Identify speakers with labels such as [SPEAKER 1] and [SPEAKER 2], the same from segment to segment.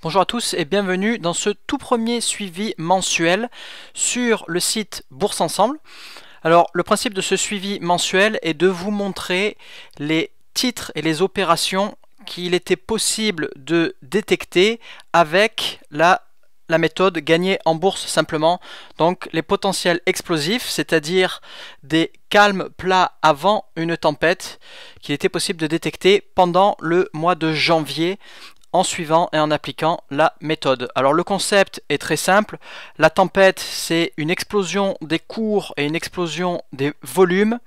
[SPEAKER 1] Bonjour à tous et bienvenue dans ce tout premier suivi mensuel sur le site Bourse Ensemble. Alors le principe de ce suivi mensuel est de vous montrer les titres et les opérations qu'il était possible de détecter avec la méthode gagner en bourse simplement, donc les potentiels explosifs, c'est-à-dire des calmes plats avant une tempête qu'il était possible de détecter pendant le mois de janvier en suivant et en appliquant la méthode. Alors le concept est très simple, la tempête c'est une explosion des cours et une explosion des volumes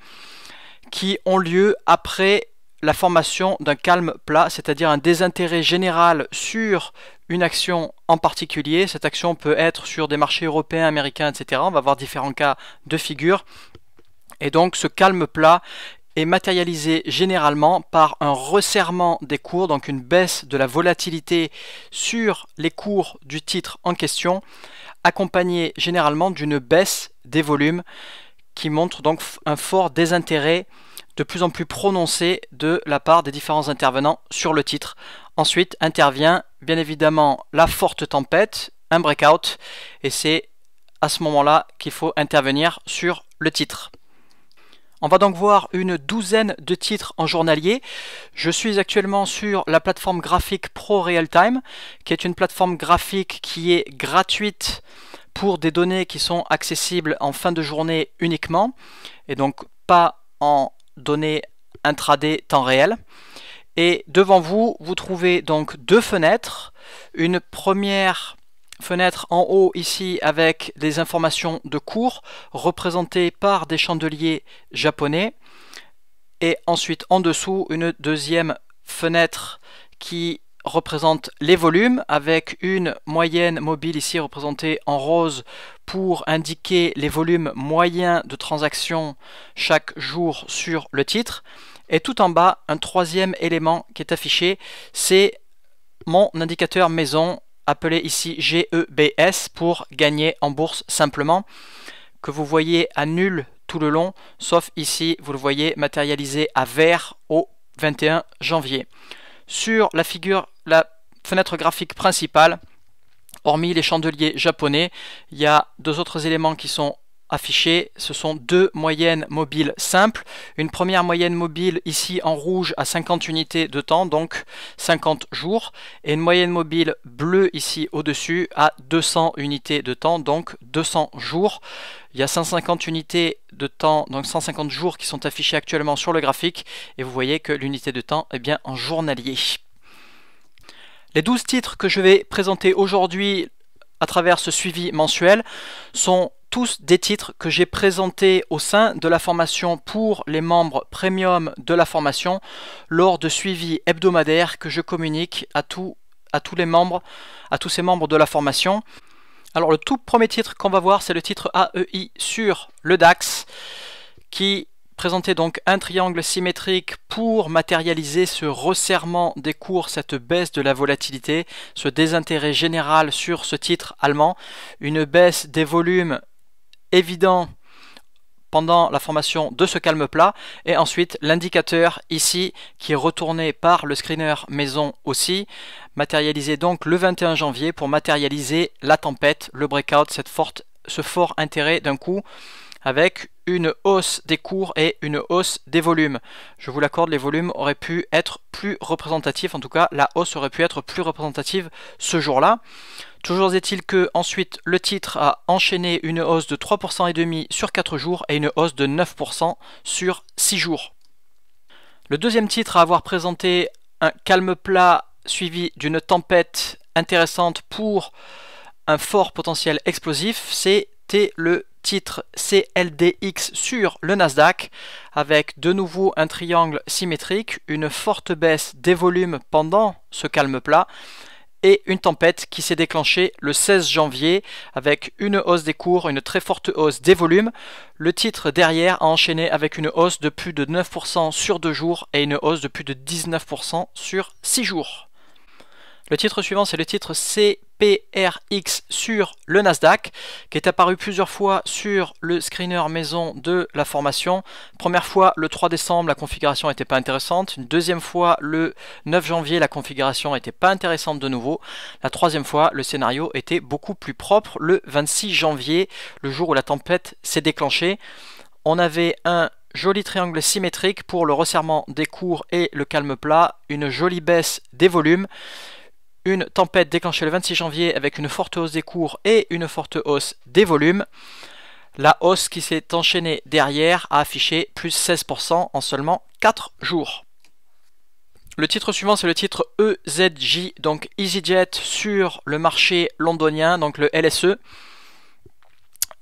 [SPEAKER 1] qui ont lieu après la formation d'un calme plat, c'est-à-dire un désintérêt général sur une action en particulier. Cette action peut être sur des marchés européens, américains, etc. On va voir différents cas de figure. Et donc ce calme plat est matérialisé généralement par un resserrement des cours, donc une baisse de la volatilité sur les cours du titre en question, accompagnée généralement d'une baisse des volumes qui montre donc un fort désintérêt de plus en plus prononcé de la part des différents intervenants sur le titre. Ensuite intervient bien évidemment la forte tempête, un breakout, et c'est à ce moment-là qu'il faut intervenir sur le titre. On va donc voir une douzaine de titres en journalier. Je suis actuellement sur la plateforme graphique Pro Realtime, qui est une plateforme graphique qui est gratuite pour des données qui sont accessibles en fin de journée uniquement, et donc pas en données intraday temps réel. Et devant vous, vous trouvez donc deux fenêtres. Une première fenêtre en haut ici avec des informations de cours représentées par des chandeliers japonais, et ensuite en dessous une deuxième fenêtre qui représente les volumes avec une moyenne mobile ici représentée en rose pour indiquer les volumes moyens de transactions chaque jour sur le titre. Et tout en bas, un troisième élément qui est affiché, c'est mon indicateur maison appelé ici GEBS pour gagner en bourse simplement, que vous voyez à nul tout le long, sauf ici, vous le voyez matérialisé à vert au 21 janvier. Sur la fenêtre graphique principale, hormis les chandeliers japonais, il y a deux autres éléments qui sont affichés. Ce sont deux moyennes mobiles simples. Une première moyenne mobile ici en rouge à 50 unités de temps, donc 50 jours, et une moyenne mobile bleue ici au-dessus à 200 unités de temps, donc 200 jours. Il y a 150 unités de temps, donc 150 jours qui sont affichés actuellement sur le graphique, et vous voyez que l'unité de temps est bien en journalier. Les 12 titres que je vais présenter aujourd'hui à travers ce suivi mensuel sont tous des titres que j'ai présentés au sein de la formation pour les membres premium de la formation lors de suivis hebdomadaires que je communique à tous ces membres de la formation. Alors le tout premier titre qu'on va voir, c'est le titre AEI sur le DAX qui présentait donc un triangle symétrique pour matérialiser ce resserrement des cours, cette baisse de la volatilité, ce désintérêt général sur ce titre allemand, une baisse des volumes évident pendant la formation de ce calme plat, et ensuite l'indicateur ici qui est retourné par le screener maison aussi, matérialisé donc le 21 janvier pour matérialiser la tempête, le breakout, ce fort intérêt d'un coup avec une hausse des cours et une hausse des volumes. Je vous l'accorde, les volumes auraient pu être plus représentatifs, en tout cas la hausse aurait pu être plus représentative ce jour-là. Toujours est-il que ensuite le titre a enchaîné une hausse de 3,5% sur 4 jours et une hausse de 9% sur 6 jours. Le deuxième titre à avoir présenté un calme plat suivi d'une tempête intéressante pour un fort potentiel explosif, c'était le titre CLDX sur le Nasdaq avec de nouveau un triangle symétrique, une forte baisse des volumes pendant ce calme plat et une tempête qui s'est déclenchée le 16 janvier avec une hausse des cours, une très forte hausse des volumes. Le titre derrière a enchaîné avec une hausse de plus de 9% sur 2 jours et une hausse de plus de 19% sur 6 jours. Le titre suivant, c'est le titre PRX sur le Nasdaq, qui est apparu plusieurs fois sur le screener maison de la formation. Première fois le 3 décembre, la configuration n'était pas intéressante. Une deuxième fois le 9 janvier, la configuration n'était pas intéressante de nouveau. La troisième fois, le scénario était beaucoup plus propre le 26 janvier, le jour où la tempête s'est déclenchée. On avait un joli triangle symétrique pour le resserrement des cours et le calme plat, une jolie baisse des volumes. Une tempête déclenchée le 26 janvier avec une forte hausse des cours et une forte hausse des volumes. La hausse qui s'est enchaînée derrière a affiché plus 16% en seulement 4 jours. Le titre suivant, c'est le titre EZJ, donc EasyJet sur le marché londonien, donc le LSE,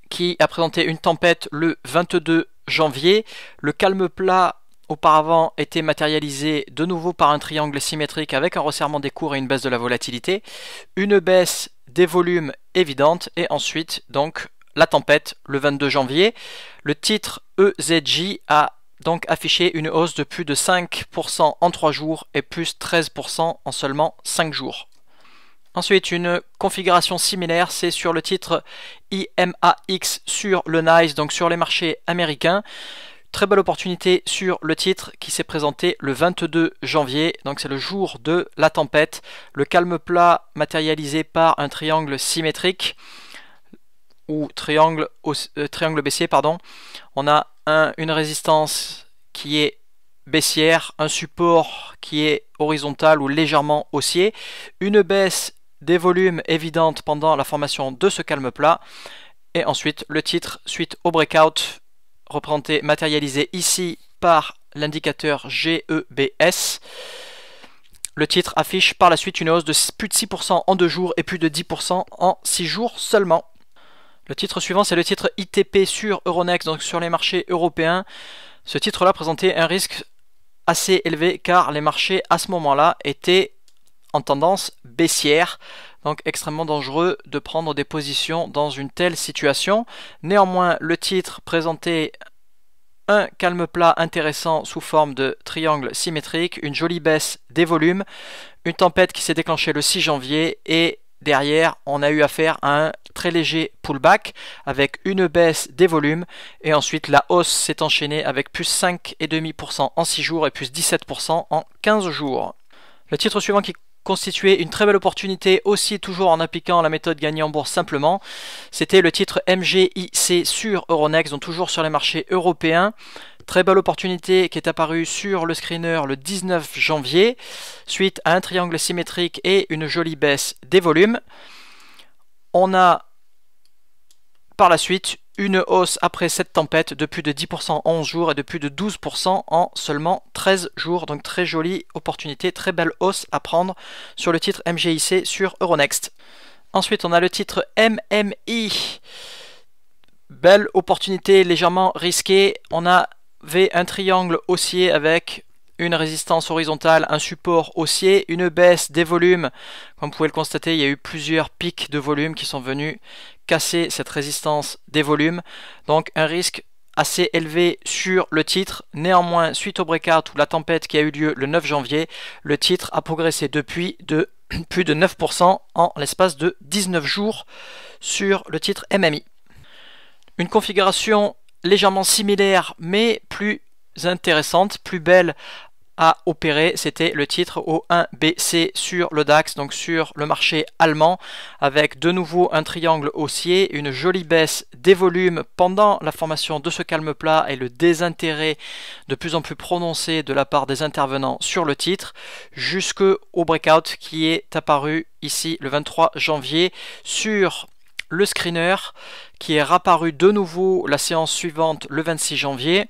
[SPEAKER 1] qui a présenté une tempête le 22 janvier. Le calme plat auparavant était matérialisé de nouveau par un triangle symétrique avec un resserrement des cours et une baisse de la volatilité, une baisse des volumes évidente et ensuite donc la tempête le 22 janvier. Le titre EZJ a donc affiché une hausse de plus de 5% en 3 jours et plus 13% en seulement 5 jours. Ensuite, une configuration similaire, c'est sur le titre IMAX sur le NYSE, donc sur les marchés américains. Très belle opportunité sur le titre qui s'est présenté le 22 janvier, donc c'est le jour de la tempête. Le calme plat matérialisé par un triangle symétrique ou triangle baissier, pardon. On a une résistance qui est baissière, un support qui est horizontal ou légèrement haussier, une baisse des volumes évidente pendant la formation de ce calme plat, et ensuite le titre suite au breakout représenté, matérialisé ici par l'indicateur GEBS. Le titre affiche par la suite une hausse de plus de 6% en 2 jours et plus de 10% en 6 jours seulement. Le titre suivant, c'est le titre ITP sur Euronext, donc sur les marchés européens. Ce titre-là présentait un risque assez élevé car les marchés à ce moment-là étaient en tendance baissière, donc extrêmement dangereux de prendre des positions dans une telle situation. Néanmoins, le titre présentait un calme plat intéressant sous forme de triangle symétrique, une jolie baisse des volumes, une tempête qui s'est déclenchée le 6 janvier et derrière on a eu affaire à un très léger pullback avec une baisse des volumes et ensuite la hausse s'est enchaînée avec plus 5,5% en 6 jours et plus 17% en 15 jours. Le titre suivant qui constituait une très belle opportunité aussi toujours en appliquant la méthode gagner en bourse simplement, c'était le titre MGIC sur Euronext, donc toujours sur les marchés européens. Très belle opportunité qui est apparue sur le screener le 19 janvier suite à un triangle symétrique et une jolie baisse des volumes. On a par la suite une hausse après cette tempête de plus de 10% en 11 jours et de plus de 12% en seulement 13 jours. Donc très jolie opportunité, très belle hausse à prendre sur le titre MGIC sur Euronext. Ensuite, on a le titre MMI. Belle opportunité légèrement risquée. On avait un triangle haussier avec une résistance horizontale, un support haussier, une baisse des volumes. Comme vous pouvez le constater, il y a eu plusieurs pics de volume qui sont venus casser cette résistance des volumes. Donc un risque assez élevé sur le titre. Néanmoins, suite au breakout ou la tempête qui a eu lieu le 9 janvier, le titre a progressé depuis de plus de 9% en l'espace de 19 jours sur le titre MMI. Une configuration légèrement similaire mais plus intéressante, plus belle à opérer, c'était le titre O1BC sur le DAX, donc sur le marché allemand, avec de nouveau un triangle haussier, une jolie baisse des volumes pendant la formation de ce calme plat et le désintérêt de plus en plus prononcé de la part des intervenants sur le titre, jusqu'au breakout qui est apparu ici le 23 janvier sur le screener, qui est réapparu de nouveau la séance suivante le 26 janvier.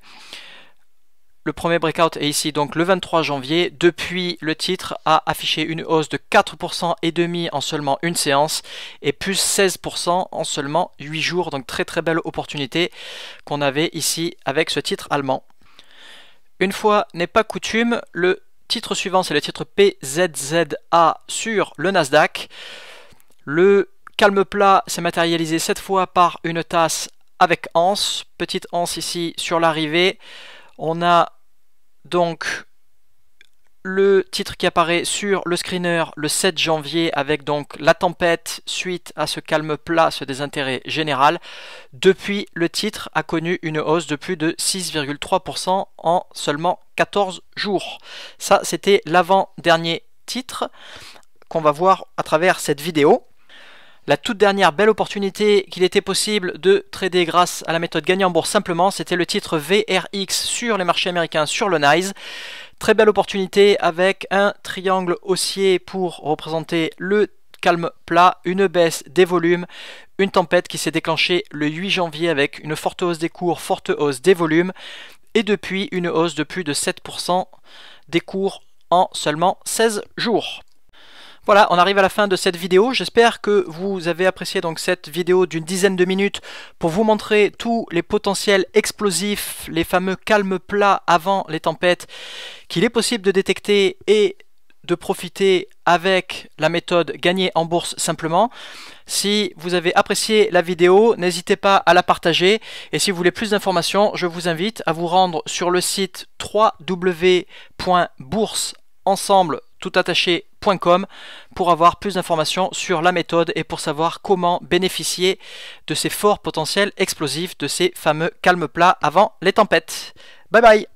[SPEAKER 1] Le premier breakout est ici donc le 23 janvier. Depuis, le titre a affiché une hausse de 4% et demi en seulement une séance et plus 16% en seulement 8 jours. Donc très très belle opportunité qu'on avait ici avec ce titre allemand. Une fois n'est pas coutume, le titre suivant c'est le titre PZZA sur le Nasdaq. Le calme plat s'est matérialisé cette fois par une tasse avec anse, petite anse ici sur l'arrivée. On a donc le titre qui apparaît sur le screener le 7 janvier avec donc la tempête suite à ce calme plat, ce désintérêt général. Depuis, le titre a connu une hausse de plus de 6,3% en seulement 14 jours. Ça, c'était l'avant-dernier titre qu'on va voir à travers cette vidéo. La toute dernière belle opportunité qu'il était possible de trader grâce à la méthode gagner en bourse simplement, c'était le titre VRX sur les marchés américains sur le NYSE. Très belle opportunité avec un triangle haussier pour représenter le calme plat, une baisse des volumes, une tempête qui s'est déclenchée le 8 janvier avec une forte hausse des cours, forte hausse des volumes, et depuis une hausse de plus de 7% des cours en seulement 16 jours. Voilà, on arrive à la fin de cette vidéo. J'espère que vous avez apprécié donc cette vidéo d'une dizaine de minutes pour vous montrer tous les potentiels explosifs, les fameux calmes plats avant les tempêtes qu'il est possible de détecter et de profiter avec la méthode gagner en bourse simplement. Si vous avez apprécié la vidéo, n'hésitez pas à la partager, et si vous voulez plus d'informations, je vous invite à vous rendre sur le site www.boursensemble.com pour avoir plus d'informations sur la méthode et pour savoir comment bénéficier de ces forts potentiels explosifs, de ces fameux calmes plats avant les tempêtes. Bye bye.